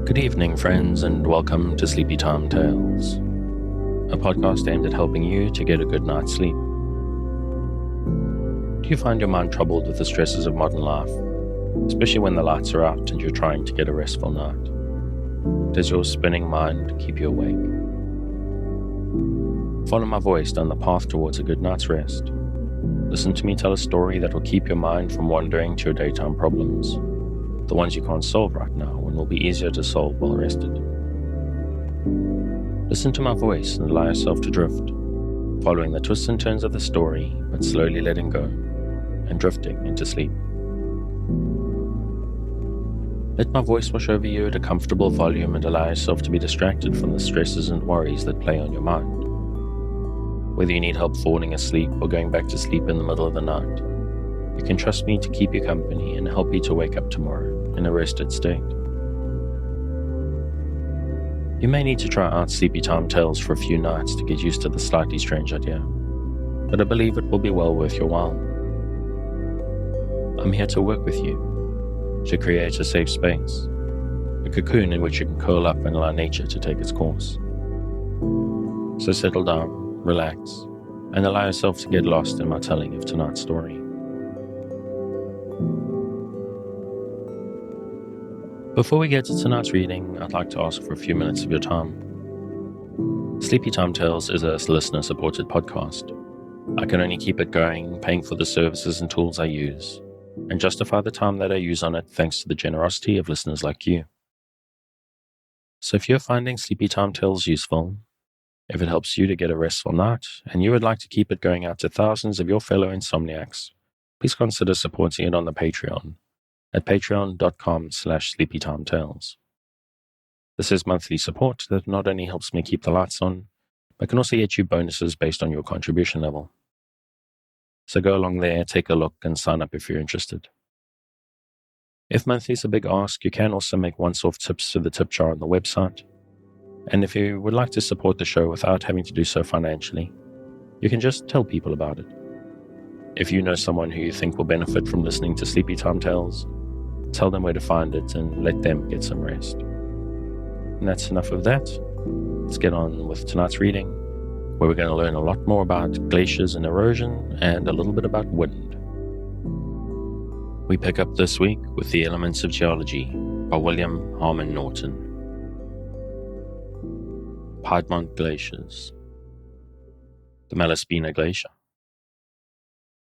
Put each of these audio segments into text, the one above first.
Good evening, friends, and welcome to Sleepy Time Tales, a podcast aimed at helping you to get a good night's sleep. Do you find your mind troubled with the stresses of modern life, especially when the lights are out and you're trying to get a restful night? Does your spinning mind keep you awake? Follow my voice down the path towards a good night's rest. Listen to me tell a story that will keep your mind from wandering to your daytime problems, the ones you can't solve right now and will be easier to solve while rested. Listen to my voice and allow yourself to drift, following the twists and turns of the story, but slowly letting go and drifting into sleep. Let my voice wash over you at a comfortable volume and allow yourself to be distracted from the stresses and worries that play on your mind. Whether you need help falling asleep or going back to sleep in the middle of the night, you can trust me to keep you company and help you to wake up tomorrow in a rested state. You may need to try out Sleepy Time Tales for a few nights to get used to the slightly strange idea, but I believe it will be well worth your while. I'm here to work with you, to create a safe space, a cocoon in which you can curl up and allow nature to take its course. So settle down, relax, and allow yourself to get lost in my telling of tonight's story. Before we get to tonight's reading, I'd like to ask for a few minutes of your time. Sleepy Time Tales is a listener-supported podcast. I can only keep it going, paying for the services and tools I use, and justify the time that I use on it thanks to the generosity of listeners like you. So if you're finding Sleepy Time Tales useful, if it helps you to get a restful night, and you would like to keep it going out to thousands of your fellow insomniacs, please consider supporting it on the Patreon at patreon.com/sleepytimetales. This is monthly support that not only helps me keep the lights on, but can also get you bonuses based on your contribution level. So go along there, take a look, and sign up if you're interested. If monthly is a big ask, you can also make once-off tips to the tip jar on the website. And if you would like to support the show without having to do so financially, you can just tell people about it. If you know someone who you think will benefit from listening to Sleepy Time Tales, tell them where to find it and let them get some rest. And that's enough of that. Let's get on with tonight's reading, where we're going to learn a lot more about glaciers and erosion and a little bit about wind. We pick up this week with The Elements of Geology by Harmon Norton. Piedmont Glaciers. The Malaspina Glacier.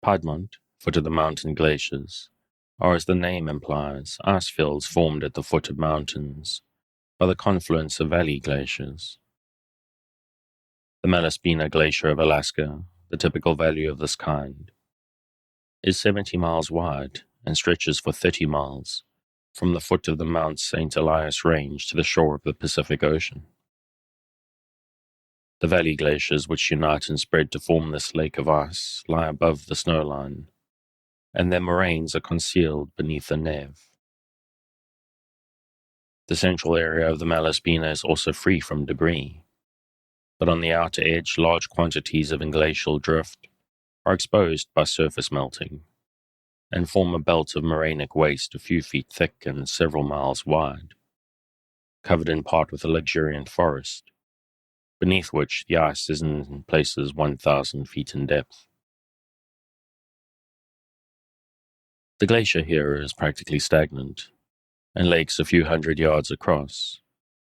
Piedmont, foot of the mountain glaciers, are, as the name implies, ice fields formed at the foot of mountains by the confluence of valley glaciers. The Malaspina Glacier of Alaska, the typical valley of this kind, is 70 miles wide and stretches for 30 miles from the foot of the Mount St. Elias Range to the shore of the Pacific Ocean. The valley glaciers which unite and spread to form this lake of ice lie above the snowline, and their moraines are concealed beneath the neve. The central area of the Malaspina is also free from debris, but on the outer edge large quantities of glacial drift are exposed by surface melting, and form a belt of morainic waste a few feet thick and several miles wide, covered in part with a luxuriant forest, beneath which the ice is in places 1,000 feet in depth. The glacier here is practically stagnant, and lakes a few hundred yards across,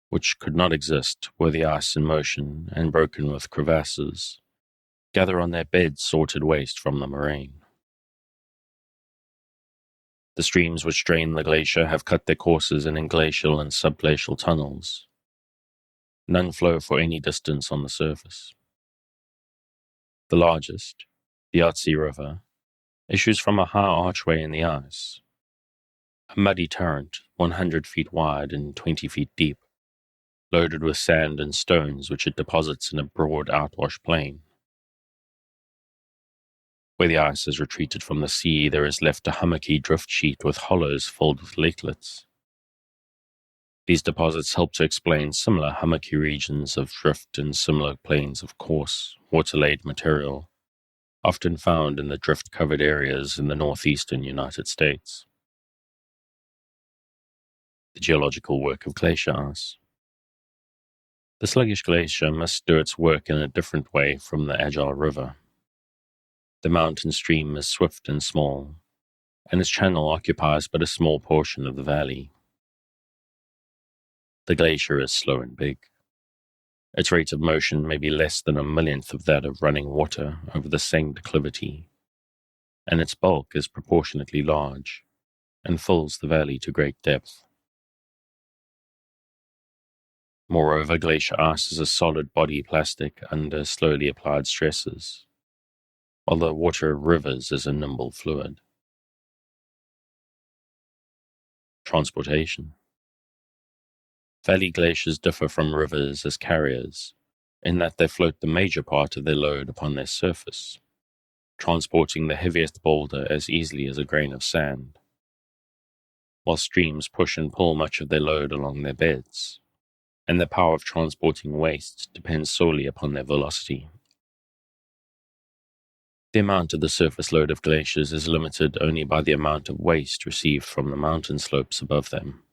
which could not exist were the ice in motion and broken with crevasses, gather on their beds sorted waste from the moraine. The streams which drain the glacier have cut their courses in glacial and subglacial tunnels. None flow for any distance on the surface. The largest, the Yahtse River, issues from a high archway in the ice, a muddy torrent 100 feet wide and 20 feet deep, loaded with sand and stones which it deposits in a broad outwash plain. Where the ice has retreated from the sea, there is left a hummocky drift sheet with hollows filled with lakelets. These deposits help to explain similar hummocky regions of drift and similar plains of coarse, water-laid material, often found in the drift-covered areas in the northeastern United States. The geological work of glacier ice. The sluggish glacier must do its work in a different way from the agile river. The mountain stream is swift and small, and its channel occupies but a small portion of the valley. The glacier is slow and big. Its rate of motion may be less than a millionth of that of running water over the same declivity, and its bulk is proportionately large, and fills the valley to great depth. Moreover, glacier ice is a solid body plastic under slowly applied stresses, while the water of rivers is a nimble fluid. Transportation. Valley glaciers differ from rivers as carriers, in that they float the major part of their load upon their surface, transporting the heaviest boulder as easily as a grain of sand, while streams push and pull much of their load along their beds, and the power of transporting waste depends solely upon their velocity. The amount of the surface load of glaciers is limited only by the amount of waste received from the mountain slopes above them.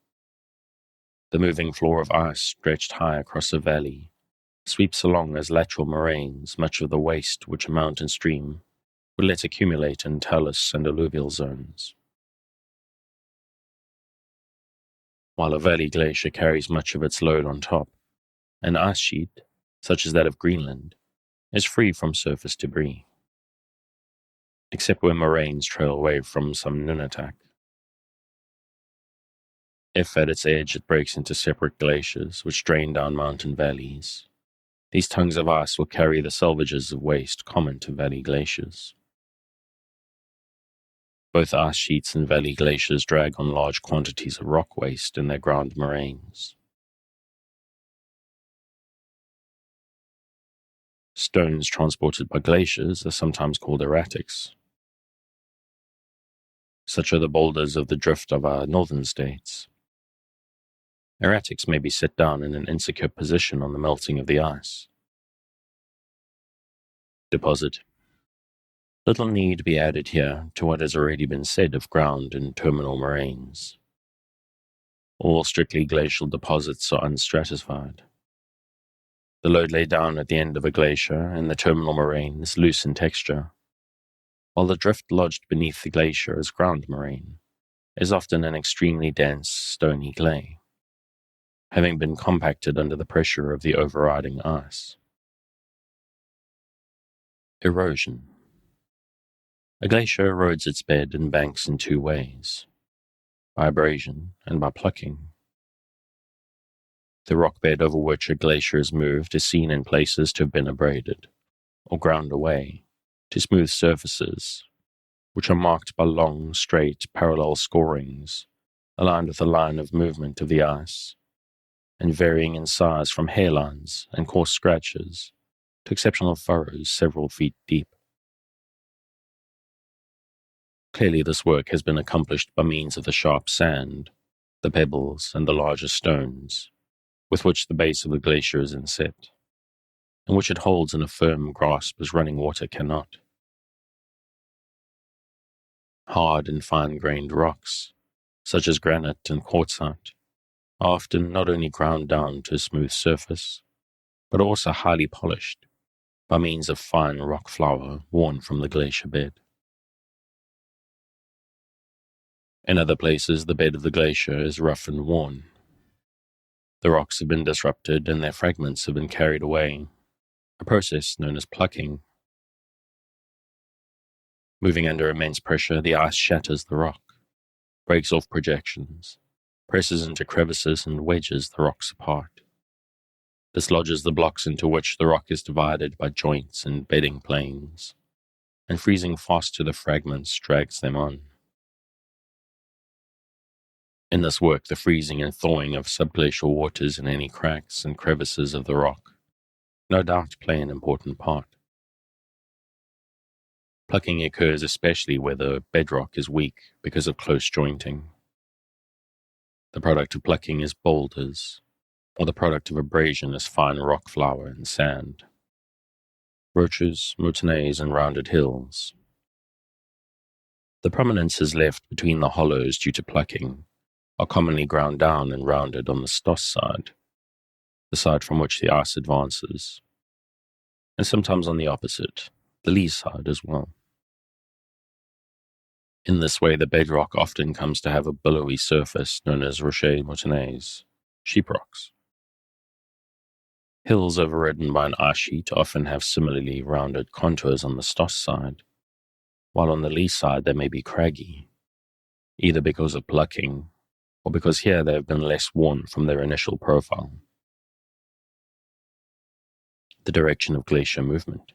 The moving floor of ice stretched high across a valley sweeps along as lateral moraines much of the waste which a mountain stream would let accumulate in talus and alluvial zones. While a valley glacier carries much of its load on top, an ice sheet, such as that of Greenland, is free from surface debris, except where moraines trail away from some nunatak. If at its edge it breaks into separate glaciers which drain down mountain valleys, these tongues of ice will carry the selvages of waste common to valley glaciers. Both ice sheets and valley glaciers drag on large quantities of rock waste in their ground moraines. Stones transported by glaciers are sometimes called erratics. Such are the boulders of the drift of our northern states. Erratics may be set down in an insecure position on the melting of the ice. Deposit. Little need be added here to what has already been said of ground and terminal moraines. All strictly glacial deposits are unstratified. The load laid down at the end of a glacier and the terminal moraine is loose in texture, while the drift lodged beneath the glacier as ground moraine is often an extremely dense, stony clay, having been compacted under the pressure of the overriding ice. Erosion. A glacier erodes its bed and banks in two ways, by abrasion and by plucking. The rock bed over which a glacier is moved is seen in places to have been abraded, or ground away, to smooth surfaces, which are marked by long, straight, parallel scorings, aligned with the line of movement of the ice, and varying in size from hairlines and coarse scratches to exceptional furrows several feet deep. Clearly this work has been accomplished by means of the sharp sand, the pebbles, and the larger stones, with which the base of the glacier is inset, and which it holds in a firm grasp as running water cannot. Hard and fine-grained rocks, such as granite and quartzite, are often not only ground down to a smooth surface, but also highly polished by means of fine rock flour worn from the glacier bed. In other places, the bed of the glacier is rough and worn. The rocks have been disrupted and their fragments have been carried away, a process known as plucking. Moving under immense pressure, the ice shatters the rock, breaks off projections, presses into crevices and wedges the rocks apart, dislodges the blocks into which the rock is divided by joints and bedding planes, and freezing fast to the fragments drags them on. In this work, the freezing and thawing of subglacial waters in any cracks and crevices of the rock no doubt play an important part. Plucking occurs especially where the bedrock is weak because of close jointing. The product of plucking is boulders, or the product of abrasion is fine rock flour and sand, roaches, moutonnées, and rounded hills. The prominence is left between the hollows due to plucking, are commonly ground down and rounded on the Stoss side, the side from which the ice advances, and sometimes on the opposite, the lee side as well. In this way, the bedrock often comes to have a billowy surface known as rochers moutonnées, sheep rocks. Hills overridden by an ice sheet often have similarly rounded contours on the Stoss side, while on the lee side they may be craggy, either because of plucking or because here they have been less worn from their initial profile. The direction of glacier movement.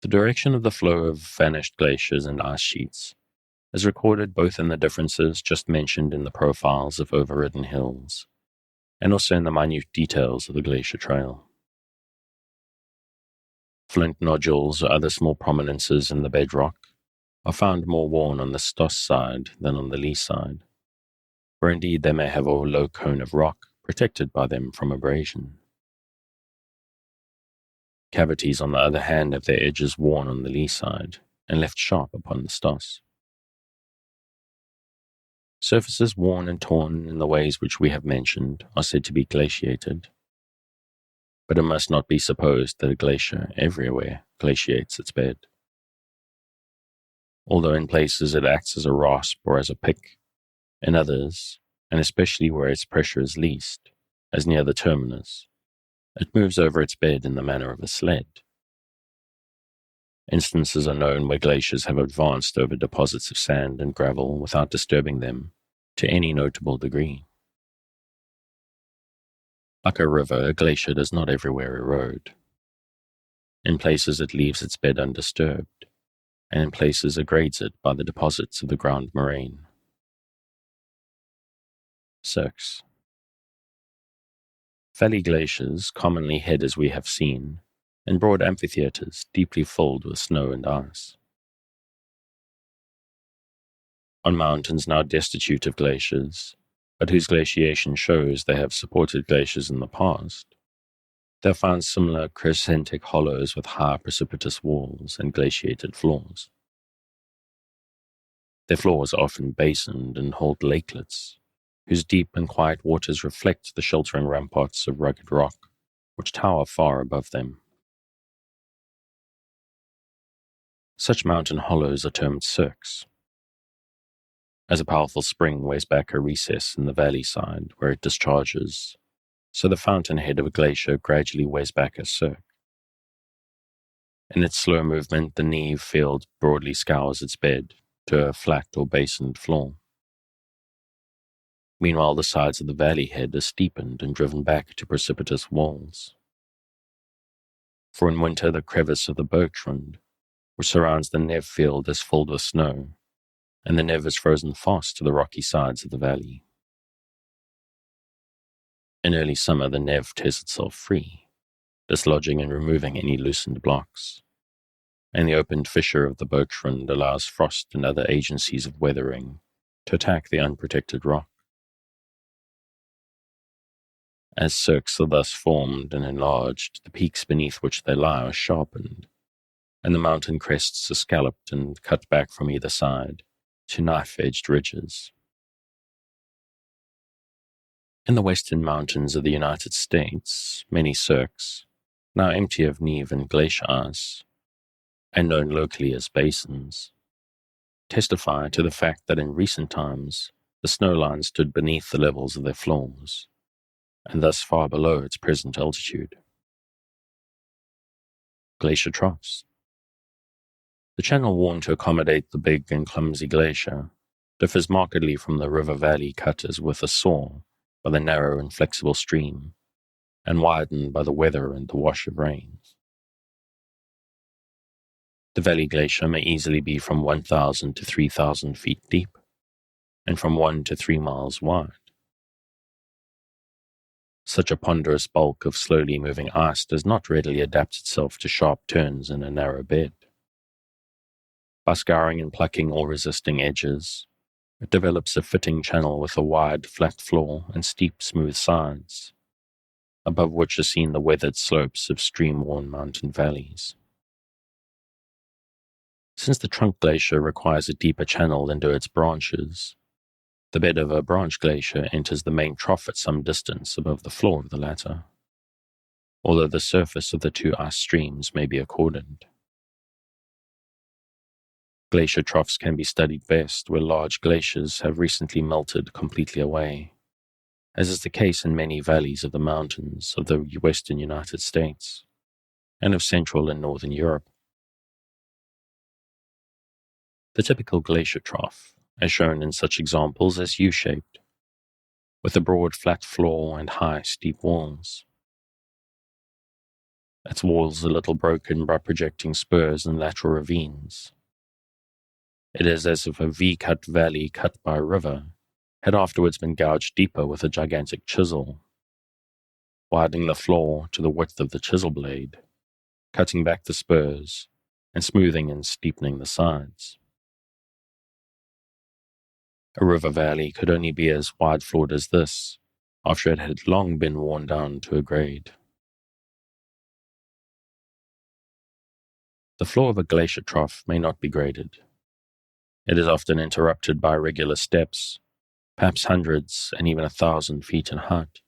The direction of the flow of vanished glaciers and ice sheets is recorded both in the differences just mentioned in the profiles of overridden hills and also in the minute details of the glacier trail. Flint nodules or other small prominences in the bedrock are found more worn on the Stoss side than on the lee side, where indeed they may have a low cone of rock protected by them from abrasion. Cavities, on the other hand, have their edges worn on the lee side and left sharp upon the Stoss. Surfaces worn and torn in the ways which we have mentioned are said to be glaciated, but it must not be supposed that a glacier everywhere glaciates its bed. Although in places it acts as a rasp or as a pick, in others, and especially where its pressure is least, as near the terminus, it moves over its bed in the manner of a sled. Instances are known where glaciers have advanced over deposits of sand and gravel without disturbing them to any notable degree. Like a river, a glacier does not everywhere erode. In places it leaves its bed undisturbed, and in places it grades it by the deposits of the ground moraine. Cirques. Valley glaciers commonly head, as we have seen, in broad amphitheaters deeply filled with snow and ice. On mountains now destitute of glaciers, but whose glaciation shows they have supported glaciers in the past, they have found similar crescentic hollows with high precipitous walls and glaciated floors. Their floors are often basined and hold lakelets, whose deep and quiet waters reflect the sheltering ramparts of rugged rock which tower far above them. Such mountain hollows are termed cirques. As a powerful spring weighs back a recess in the valley side where it discharges, so the fountainhead of a glacier gradually weighs back a cirque. In its slow movement, the neve field broadly scours its bed to a flat or basined floor. Meanwhile, the sides of the valley head are steepened and driven back to precipitous walls. For in winter, the crevice of the bergschrund, which surrounds the neve field, is filled with snow, and the neve is frozen fast to the rocky sides of the valley. In early summer, the neve tears itself free, dislodging and removing any loosened blocks, and the opened fissure of the bergschrund allows frost and other agencies of weathering to attack the unprotected rock. As cirques are thus formed and enlarged, the peaks beneath which they lie are sharpened, and the mountain crests are scalloped and cut back from either side to knife-edged ridges. In the western mountains of the United States, many cirques, now empty of neve and glacier ice, and known locally as basins, testify to the fact that in recent times the snow line stood beneath the levels of their floors, and thus far below its present altitude. Glacier troughs. The channel worn to accommodate the big and clumsy glacier differs markedly from the river valley cut as with a saw by the narrow and flexible stream, and widened by the weather and the wash of rains. The valley glacier may easily be from 1,000 to 3,000 feet deep, and from 1 to 3 miles wide. Such a ponderous bulk of slowly moving ice does not readily adapt itself to sharp turns in a narrow bed. By scouring and plucking all resisting edges, it develops a fitting channel with a wide, flat floor and steep, smooth sides, above which are seen the weathered slopes of stream-worn mountain valleys. Since the trunk glacier requires a deeper channel than do its branches, The bed of a branch glacier enters the main trough at some distance above the floor of the latter, although the surface of the two ice streams may be accordant. Glacier troughs can be studied best where large glaciers have recently melted completely away, as is the case in many valleys of the mountains of the western United States and of Central and Northern Europe. The typical glacier trough, as shown in such examples, is U-shaped, with a broad flat floor and high steep walls. Its walls are little broken by projecting spurs and lateral ravines. It is as if a V-cut valley cut by a river had afterwards been gouged deeper with a gigantic chisel, widening the floor to the width of the chisel blade, cutting back the spurs, and smoothing and steepening the sides. A river valley could only be as wide-floored as this, after it had long been worn down to a grade. The floor of a glacier trough may not be graded. It is often interrupted by regular steps, perhaps hundreds and even 1,000 feet in height,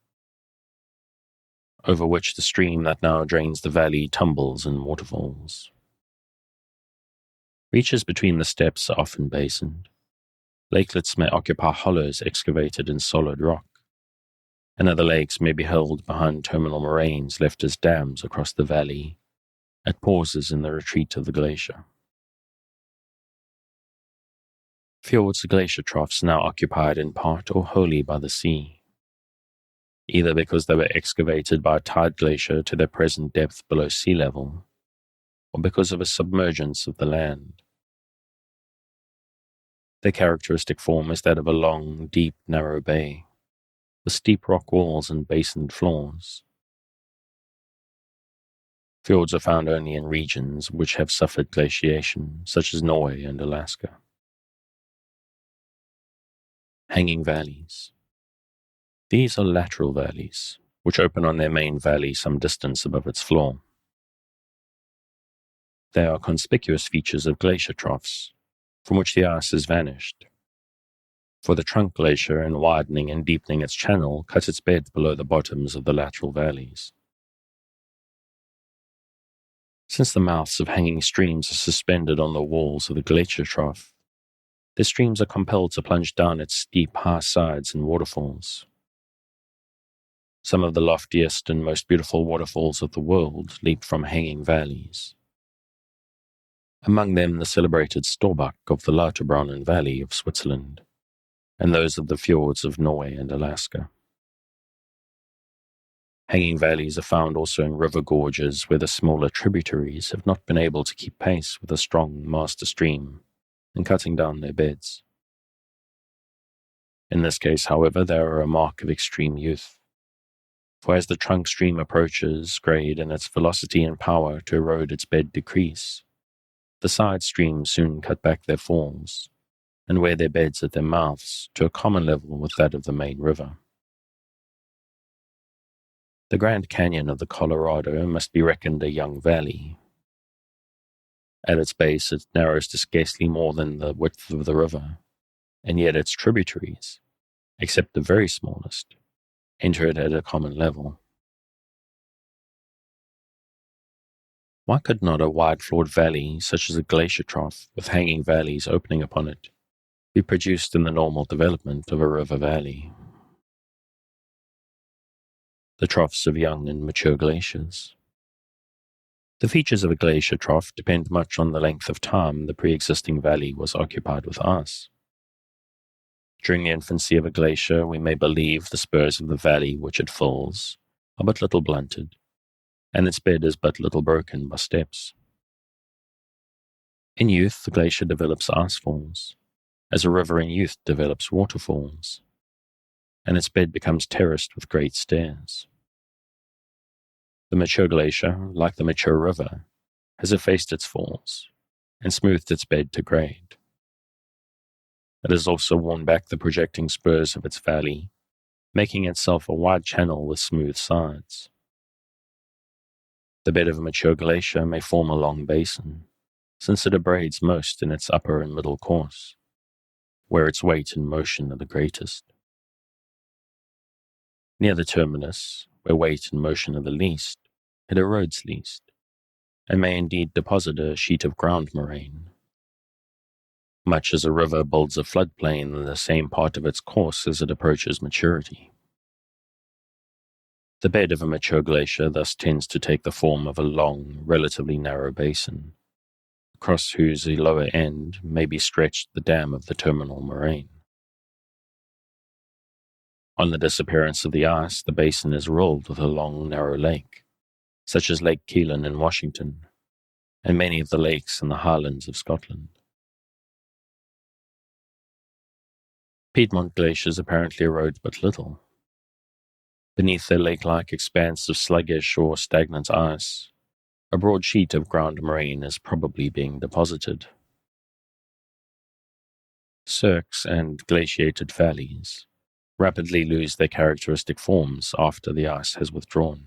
over which the stream that now drains the valley tumbles in waterfalls. Reaches between the steps are often basined. Lakelets may occupy hollows excavated in solid rock, and other lakes may be held behind terminal moraines left as dams across the valley at pauses in the retreat of the glacier. Fjords are glacier troughs now occupied in part or wholly by the sea, either because they were excavated by a tide glacier to their present depth below sea level, or because of a submergence of the land. Their characteristic form is that of a long, deep, narrow bay, with steep rock walls and basined floors. Fjords are found only in regions which have suffered glaciation, such as Norway and Alaska. Hanging valleys. These are lateral valleys, which open on their main valley some distance above its floor. They are conspicuous features of glacier troughs, from which the ice has vanished. For the trunk glacier, in widening and deepening its channel, cut its bed below the bottoms of the lateral valleys. Since the mouths of hanging streams are suspended on the walls of the glacier trough, the streams are compelled to plunge down its steep, high sides in waterfalls. Some of the loftiest and most beautiful waterfalls of the world leap from hanging valleys. Among them the celebrated Storbach of the Lauterbrunnen Valley of Switzerland, and those of the fjords of Norway and Alaska. Hanging valleys are found also in river gorges where the smaller tributaries have not been able to keep pace with a strong master stream and cutting down their beds. In this case, however, they are a mark of extreme youth. For as the trunk stream approaches grade and its velocity and power to erode its bed decrease, the side streams soon cut back their falls and wear their beds at their mouths to a common level with that of the main river. The Grand Canyon of the Colorado must be reckoned a young valley. At its base, it narrows to scarcely more than the width of the river, and yet its tributaries, except the very smallest, enter it at a common level. Why could not a wide-floored valley, such as a glacier trough with hanging valleys opening upon it, be produced in the normal development of a river valley? The troughs of young and mature glaciers. The features of a glacier trough depend much on the length of time the pre-existing valley was occupied with ice. During the infancy of a glacier, we may believe the spurs of the valley which it fills are but little blunted, and its bed is but little broken by steps. In youth, the glacier develops icefalls, as a river in youth develops waterfalls, and its bed becomes terraced with great stairs. The mature glacier, like the mature river, has effaced its falls and smoothed its bed to grade. It has also worn back the projecting spurs of its valley, making itself a wide channel with smooth sides. The bed of a mature glacier may form a long basin, since it abrades most in its upper and middle course. where its weight and motion are the greatest. Near the terminus, where weight and motion are the least, it erodes least, and may indeed deposit a sheet of ground moraine. Much as a river builds a floodplain in the same part of its course as it approaches maturity. The bed of a mature glacier thus tends to take the form of a long, relatively narrow basin, across whose lower end may be stretched the dam of the terminal moraine. On the disappearance of the ice, the basin is rolled with a long, narrow lake, such as Lake Keelan in Washington, and many of the lakes in the highlands of Scotland. Piedmont glaciers apparently erode but little. Beneath their lake-like expanse of sluggish or stagnant ice, a broad sheet of ground moraine is probably being deposited. Cirques and glaciated valleys rapidly lose their characteristic forms after the ice has withdrawn.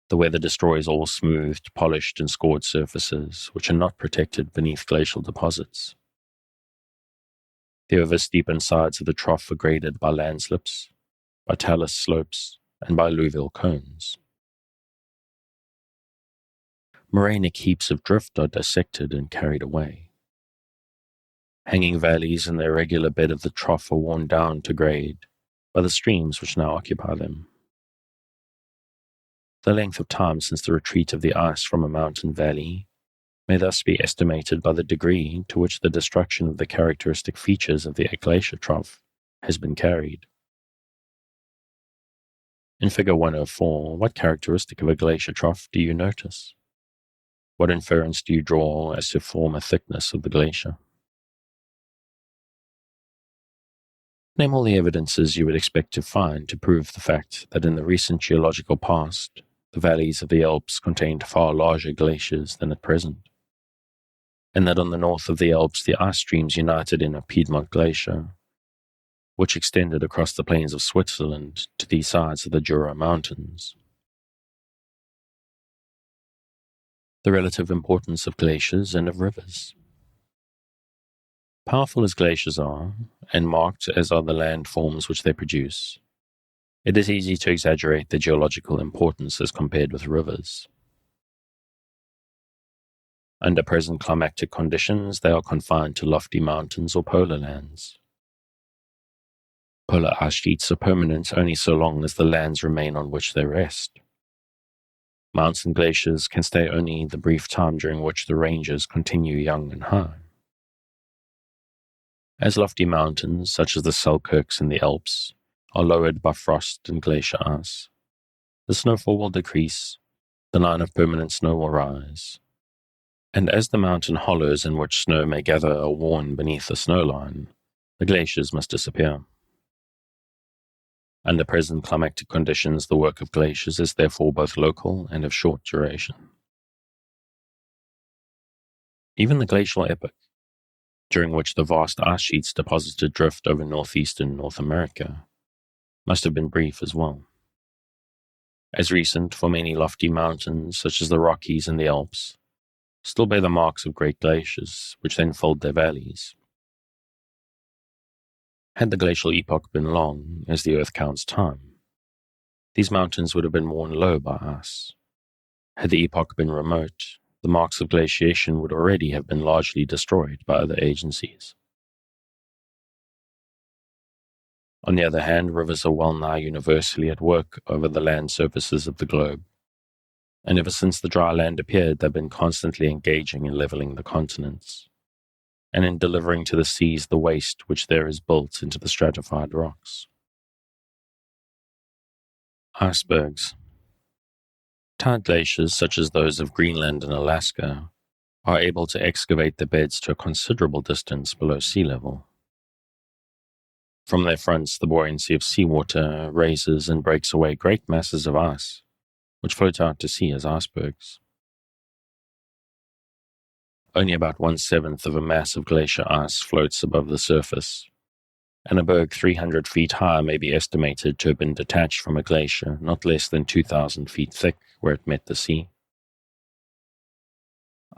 The weather destroys all smoothed, polished, and scored surfaces which are not protected beneath glacial deposits. The over-steepened sides of the trough are graded by landslips, by talus slopes, and by alluvial cones. Morainic heaps of drift are dissected and carried away. Hanging valleys in the irregular bed of the trough are worn down to grade by the streams which now occupy them. The length of time since the retreat of the ice from a mountain valley may thus be estimated by the degree to which the destruction of the characteristic features of the glacier trough has been carried. In Figure 104, what characteristic of a glacier trough do you notice? What inference do you draw as to former thickness of the glacier? Name all the evidences you would expect to find to prove the fact that in the recent geological past, the valleys of the Alps contained far larger glaciers than at present, and that on the north of the Alps the ice streams united in a Piedmont glacier, which extended across the plains of Switzerland to the sides of the Jura Mountains. The relative importance of glaciers and of rivers. Powerful as glaciers are, and marked as are the landforms which they produce, it is easy to exaggerate their geological importance as compared with rivers. Under present climatic conditions, they are confined to lofty mountains or polar lands. Polar ice sheets are permanent only so long as the lands remain on which they rest. Mountain glaciers can stay only the brief time during which the ranges continue young and high. As lofty mountains, such as the Selkirks and the Alps, are lowered by frost and glacier ice, the snowfall will decrease, the line of permanent snow will rise, and as the mountain hollows in which snow may gather are worn beneath the snow line, the glaciers must disappear. Under present climatic conditions, the work of glaciers is therefore both local and of short duration. Even the glacial epoch, during which the vast ice sheets deposited drift over northeastern North America, must have been brief as well. As recent, for many lofty mountains, such as the Rockies and the Alps, still bear the marks of great glaciers, which then filled their valleys. Had the glacial epoch been long, as the Earth counts time, these mountains would have been worn low by ice. Had the epoch been remote, the marks of glaciation would already have been largely destroyed by other agencies. On the other hand, rivers are well nigh universally at work over the land surfaces of the globe, and ever since the dry land appeared, they've been constantly engaging in leveling the continents, and in delivering to the seas the waste which there is built into the stratified rocks. Icebergs. Tide glaciers, such as those of Greenland and Alaska, are able to excavate the beds to a considerable distance below sea level. From their fronts, the buoyancy of seawater raises and breaks away great masses of ice, which float out to sea as icebergs. Only about 1/7 of a mass of glacier ice floats above the surface, and a berg 300 feet high may be estimated to have been detached from a glacier not less than 2,000 feet thick where it met the sea.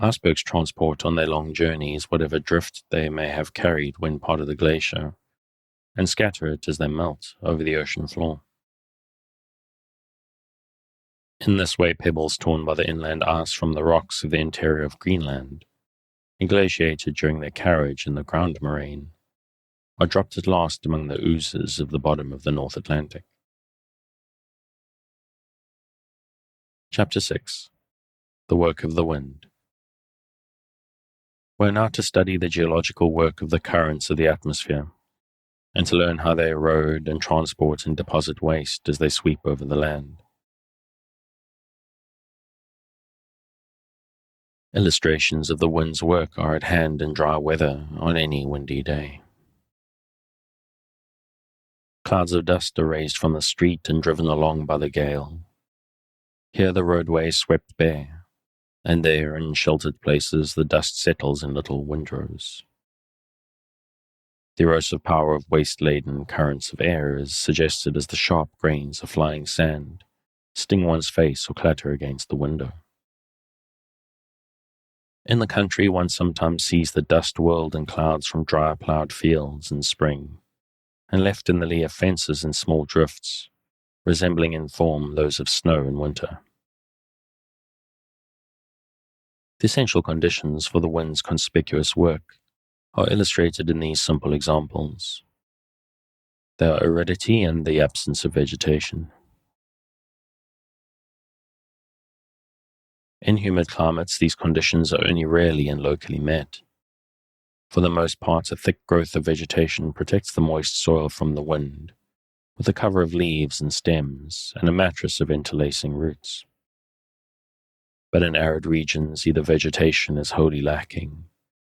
Icebergs transport on their long journeys whatever drift they may have carried when part of the glacier, and scatter it as they melt over the ocean floor. In this way, pebbles torn by the inland ice from the rocks of the interior of Greenland, ingladiated during their carriage in the ground moraine, are dropped at last among the oozes of the bottom of the North Atlantic. Chapter 6. The Work of the Wind. We're now to study the geological work of the currents of the atmosphere, and to learn how they erode and transport and deposit waste as they sweep over the land. Illustrations of the wind's work are at hand in dry weather on any windy day. Clouds of dust are raised from the street and driven along by the gale. Here the roadway is swept bare, and there, in sheltered places, the dust settles in little windrows. The erosive power of waste-laden currents of air is suggested as the sharp grains of flying sand sting one's face or clatter against the window. In the country, one sometimes sees the dust whirled in clouds from dry ploughed fields in spring, and left in the lee of fences in small drifts, resembling in form those of snow in winter. The essential conditions for the wind's conspicuous work are illustrated in these simple examples. They are aridity and the absence of vegetation. In humid climates, these conditions are only rarely and locally met. For the most part, a thick growth of vegetation protects the moist soil from the wind, with a cover of leaves and stems and a mattress of interlacing roots. But in arid regions, either vegetation is wholly lacking,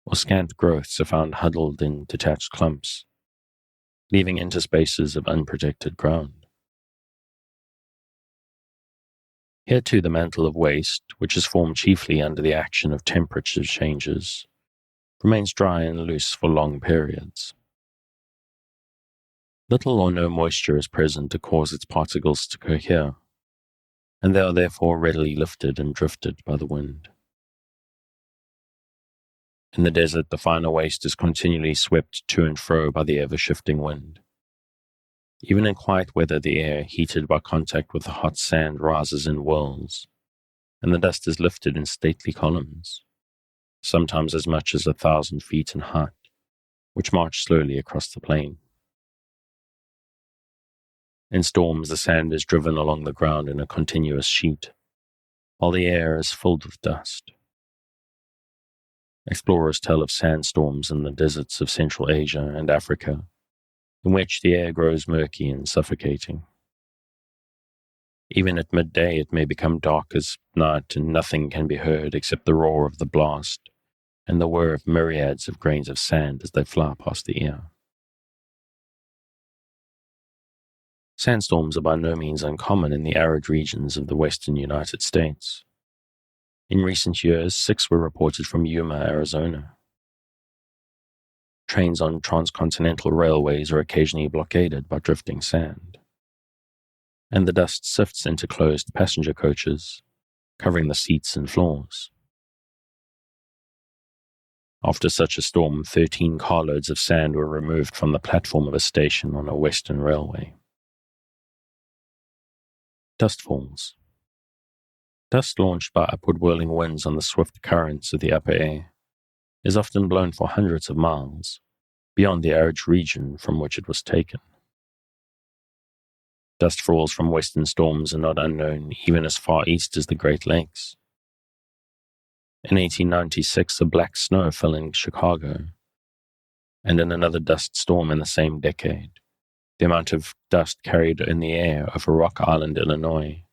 or scant growths are found huddled in detached clumps, leaving interspaces of unprotected ground. Here too the mantle of waste, which is formed chiefly under the action of temperature changes, remains dry and loose for long periods. Little or no moisture is present to cause its particles to cohere, and they are therefore readily lifted and drifted by the wind. In the desert, the finer waste is continually swept to and fro by the ever-shifting wind. Even in quiet weather, the air, heated by contact with the hot sand, rises in whirls, and the dust is lifted in stately columns, sometimes as much as 1,000 feet in height, which march slowly across the plain. In storms, the sand is driven along the ground in a continuous sheet, while the air is filled with dust. Explorers tell of sandstorms in the deserts of Central Asia and Africa, in which the air grows murky and suffocating. Even at midday it may become dark as night and nothing can be heard except the roar of the blast and the whir of myriads of grains of sand as they fly past the ear. Sandstorms are by no means uncommon in the arid regions of the western United States. In recent years, 6 were reported from Yuma, Arizona. Trains on transcontinental railways are occasionally blockaded by drifting sand, and the dust sifts into closed passenger coaches, covering the seats and floors. After such a storm, 13 carloads of sand were removed from the platform of a station on a western railway. Dust falls. Dust launched by upward whirling winds on the swift currents of the upper air is often blown for hundreds of miles beyond the arid region from which it was taken. Dust falls from western storms are not unknown even as far east as the Great Lakes. In 1896, a black snow fell in Chicago, and in another dust storm in the same decade, the amount of dust carried in the air over Rock Island, Illinois,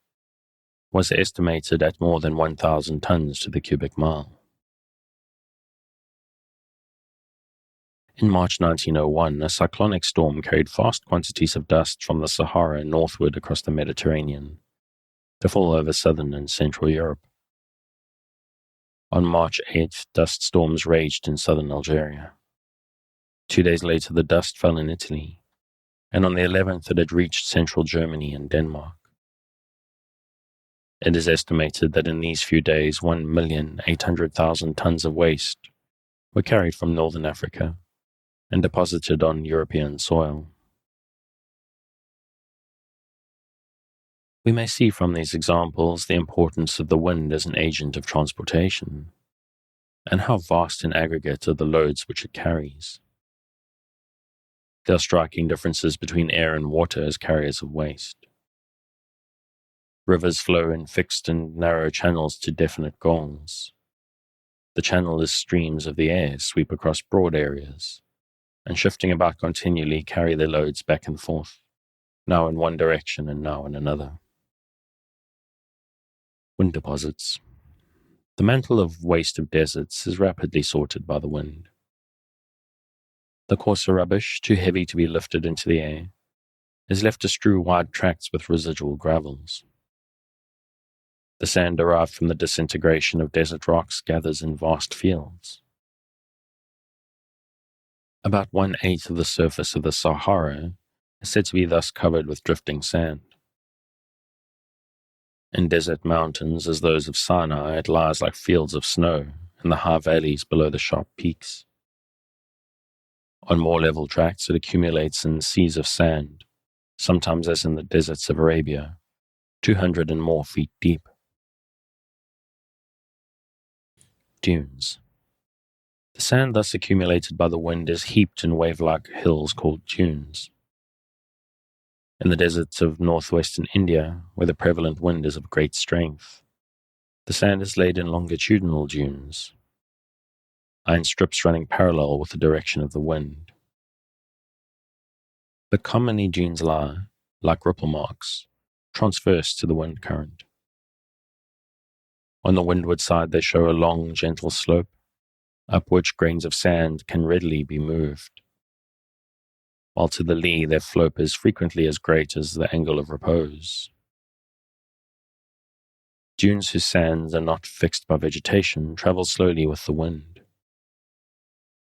was estimated at more than 1,000 tons to the cubic mile. In March 1901, a cyclonic storm carried vast quantities of dust from the Sahara northward across the Mediterranean to fall over southern and central Europe. On March 8th, dust storms raged in southern Algeria. 2 days later, the dust fell in Italy, and on the 11th it had reached central Germany and Denmark. It is estimated that in these few days 1,800,000 tons of waste were carried from northern Africa and deposited on European soil. We may see from these examples the importance of the wind as an agent of transportation, and how vast in aggregate are the loads which it carries. There are striking differences between air and water as carriers of waste. Rivers flow in fixed and narrow channels to definite goals. The channelless streams of the air sweep across broad areas, and shifting about continually carry their loads back and forth, now in one direction and now in another. Wind deposits. The mantle of waste of deserts is rapidly sorted by the wind. The coarser rubbish, too heavy to be lifted into the air, is left to strew wide tracts with residual gravels. The sand derived from the disintegration of desert rocks gathers in vast fields. About 1/8 of the surface of the Sahara is said to be thus covered with drifting sand. In desert mountains as those of Sinai, it lies like fields of snow in the high valleys below the sharp peaks. On more level tracts, it accumulates in seas of sand, sometimes as in the deserts of Arabia, 200 and more feet deep. Dunes. The sand thus accumulated by the wind is heaped in wave-like hills called dunes. In the deserts of northwestern India, where the prevalent wind is of great strength, the sand is laid in longitudinal dunes, iron strips running parallel with the direction of the wind. But commonly dunes lie, like ripple marks, transverse to the wind current. On the windward side they show a long, gentle slope, up which grains of sand can readily be moved, while to the lee their slope is frequently as great as the angle of repose. Dunes whose sands are not fixed by vegetation travel slowly with the wind,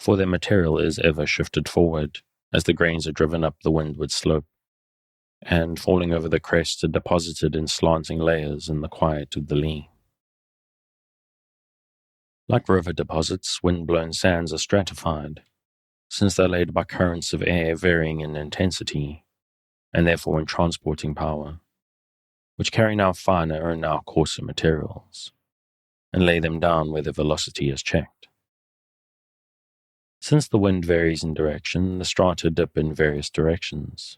for their material is ever shifted forward as the grains are driven up the windward slope, and falling over the crest are deposited in slanting layers in the quiet of the lee. Like river deposits, wind-blown sands are stratified, since they're laid by currents of air varying in intensity, and therefore in transporting power, which carry now finer and now coarser materials, and lay them down where their velocity is checked. Since the wind varies in direction, the strata dip in various directions.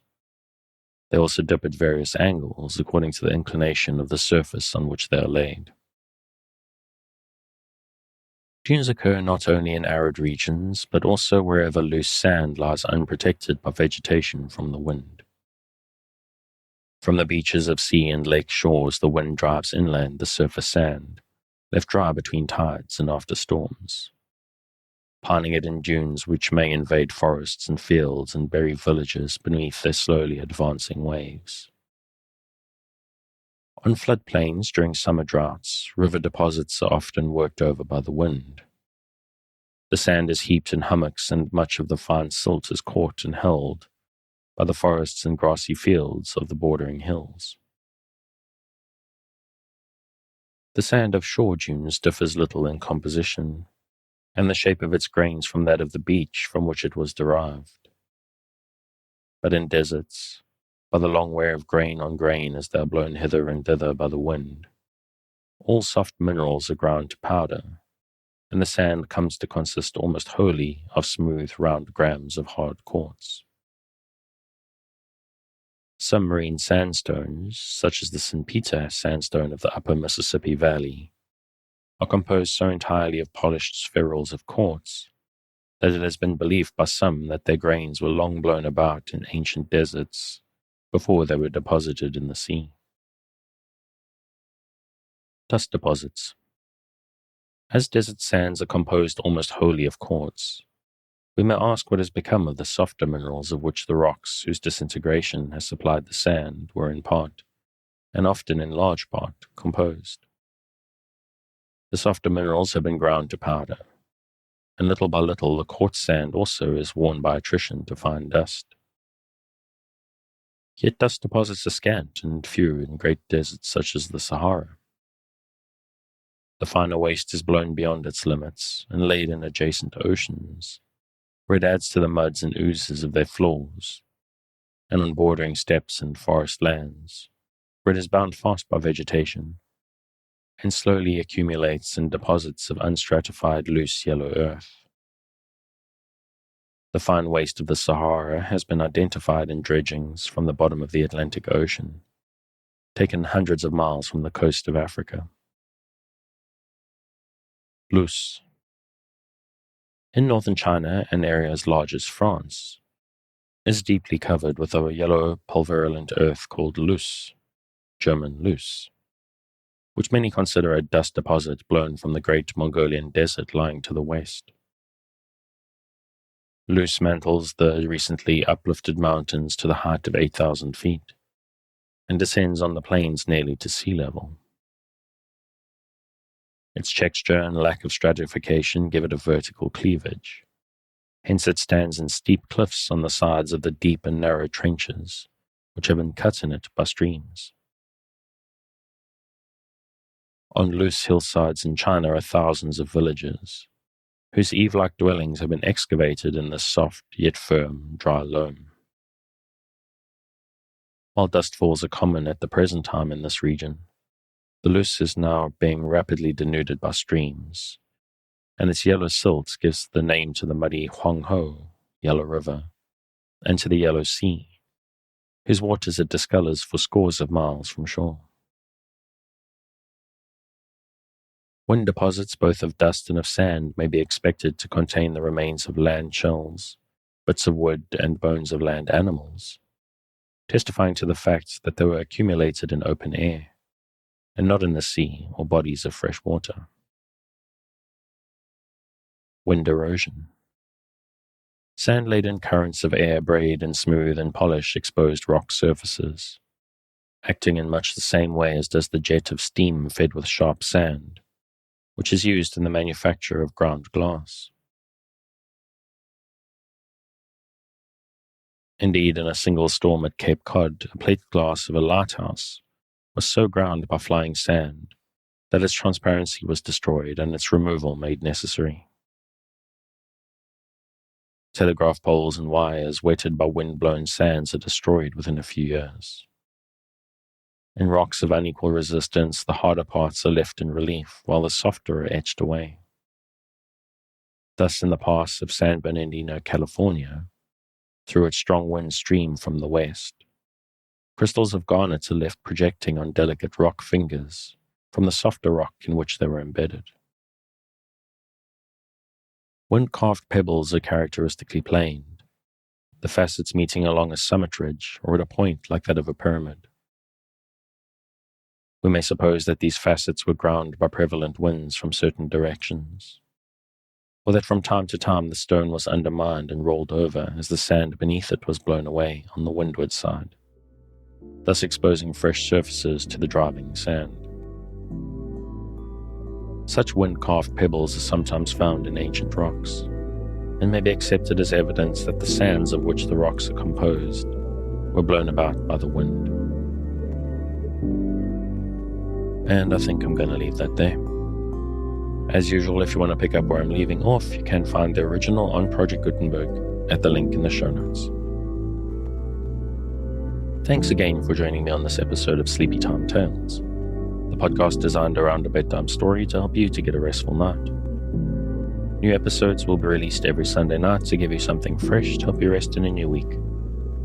They also dip at various angles according to the inclination of the surface on which they are laid. Dunes occur not only in arid regions, but also wherever loose sand lies unprotected by vegetation from the wind. From the beaches of sea and lake shores, the wind drives inland the surface sand, left dry between tides and after storms, piling it in dunes which may invade forests and fields and bury villages beneath their slowly advancing waves. On floodplains during summer droughts, river deposits are often worked over by the wind. The sand is heaped in hummocks, and much of the fine silt is caught and held by the forests and grassy fields of the bordering hills. The sand of shore dunes differs little in composition, and the shape of its grains from that of the beach from which it was derived. But in deserts, by the long wear of grain on grain as they are blown hither and thither by the wind, all soft minerals are ground to powder, and the sand comes to consist almost wholly of smooth, round grams of hard quartz. Some marine sandstones, such as the St. Peter sandstone of the upper Mississippi Valley, are composed so entirely of polished spherules of quartz that it has been believed by some that their grains were long blown about in ancient deserts before they were deposited in the sea. Dust deposits. As desert sands are composed almost wholly of quartz, we may ask what has become of the softer minerals of which the rocks whose disintegration has supplied the sand were in part, and often in large part, composed. The softer minerals have been ground to powder, and little by little the quartz sand also is worn by attrition to fine dust. Yet dust deposits are scant and few in great deserts such as the Sahara. The finer waste is blown beyond its limits and laid in adjacent oceans, where it adds to the muds and oozes of their floors, and on bordering steppes and forest lands, where it is bound fast by vegetation, and slowly accumulates in deposits of unstratified loose yellow earth. The fine waste of the Sahara has been identified in dredgings from the bottom of the Atlantic Ocean, taken hundreds of miles from the coast of Africa. Loose. In northern China, an area as large as France is deeply covered with a yellow pulverulent earth called loess, German Luss, which many consider a dust deposit blown from the great Mongolian desert lying to the west. Loess mantles the recently uplifted mountains to the height of 8,000 feet and descends on the plains nearly to sea level. Its texture and lack of stratification give it a vertical cleavage. Hence it stands in steep cliffs on the sides of the deep and narrow trenches, which have been cut in it by streams. On loose hillsides in China are thousands of villages, whose eave-like dwellings have been excavated in the soft yet firm, dry loam. While dustfalls are common at the present time in this region, the loess is now being rapidly denuded by streams, and its yellow silt gives the name to the muddy Huanghe, Yellow River, and to the Yellow Sea, whose waters it discolors for scores of miles from shore. Wind deposits both of dust and of sand may be expected to contain the remains of land shells, bits of wood, and bones of land animals, testifying to the fact that they were accumulated in open air, and not in the sea or bodies of fresh water. Wind erosion. Sand-laden currents of air braid and smooth and polish exposed rock surfaces, acting in much the same way as does the jet of steam fed with sharp sand, which is used in the manufacture of ground glass. Indeed, in a single storm at Cape Cod, a plate glass of a lighthouse was so ground by flying sand that its transparency was destroyed and its removal made necessary. Telegraph poles and wires wetted by wind-blown sands are destroyed within a few years. In rocks of unequal resistance, the harder parts are left in relief, while the softer are etched away. Thus, in the pass of San Bernardino, California, through its strong wind stream from the west, crystals of garnet are left projecting on delicate rock fingers from the softer rock in which they were embedded. Wind-carved pebbles are characteristically planed, the facets meeting along a summit ridge or at a point like that of a pyramid. We may suppose that these facets were ground by prevalent winds from certain directions, or that from time to time the stone was undermined and rolled over as the sand beneath it was blown away on the windward side, thus exposing fresh surfaces to the driving sand. Such wind-carved pebbles are sometimes found in ancient rocks, and may be accepted as evidence that the sands of which the rocks are composed were blown about by the wind. And I think I'm going to leave that there. As usual, if you want to pick up where I'm leaving off, you can find the original on Project Gutenberg at the link in the show notes. Thanks again for joining me on this episode of Sleepy Time Tales, the podcast designed around a bedtime story to help you to get a restful night. New episodes will be released every Sunday night to give you something fresh to help you rest in a new week.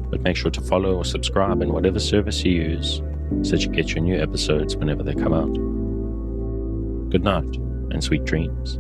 But make sure to follow or subscribe in whatever service you use so that you get your new episodes whenever they come out. Good night and sweet dreams.